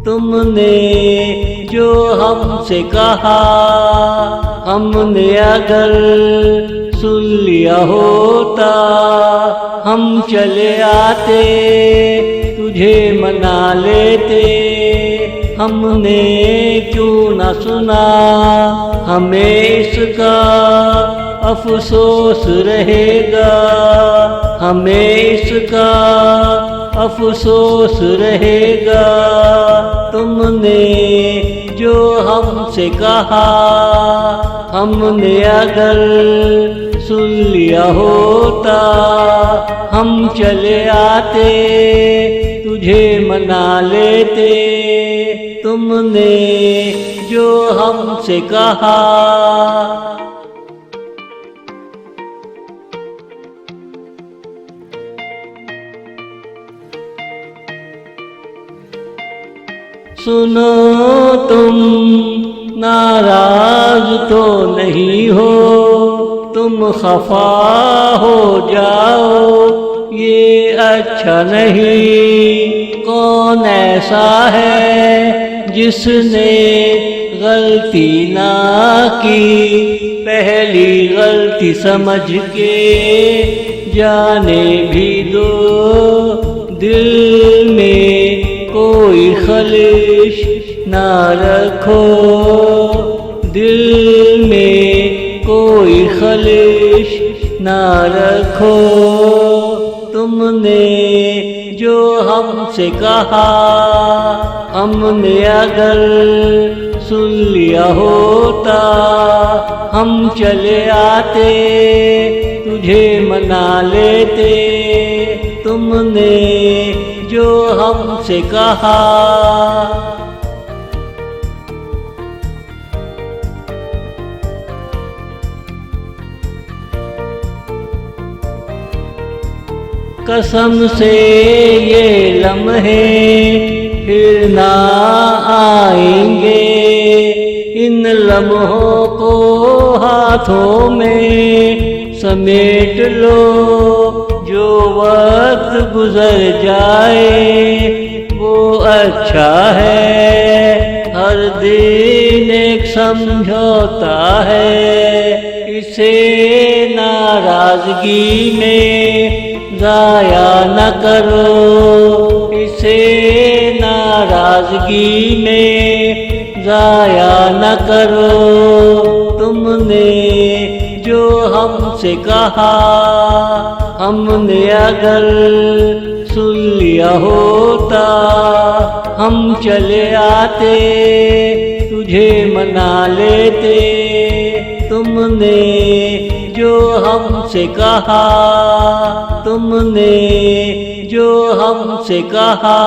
तुमने जो हमसे कहा हमने अगर सुन लिया होता, हम चले आते तुझे मना लेते। हमने क्यों न सुना, हमें इसका अफसोस रहेगा, हमें इसका अफसोस रहेगा। तुमने जो हमसे कहा हमने अगर सुन लिया होता, हम चले आते तुझे मना लेते। तुमने जो हमसे कहा। सुनो तुम नाराज तो नहीं हो, तुम खफा हो जाओ ये अच्छा नहीं। कौन ऐसा है जिसने गलती ना की, पहली गलती समझ के जाने भी दो। दिल में कोई खलिश ना रखो, दिल में कोई खलिश ना रखो। तुमने जो हमसे कहा हमने अगर सुन लिया होता, हम चले आते तुझे मना लेते। तुमने जो हमसे कहा। कसम से ये लम्हे फिर ना आएंगे, इन लम्हों को हाथों में समेट लो। जो वक्त गुजर जाए वो अच्छा है, हर दिन एक समझौता है। इसे नाराजगी में ज़ाया न करो, इसे नाराजगी में ज़ाया न करो। तुमने जो हमसे कहा हमने अगर सुन लिया होता, हम चले आते तुझे मना लेते। तुमने जो हमसे कहा, तुमने जो हमसे कहा।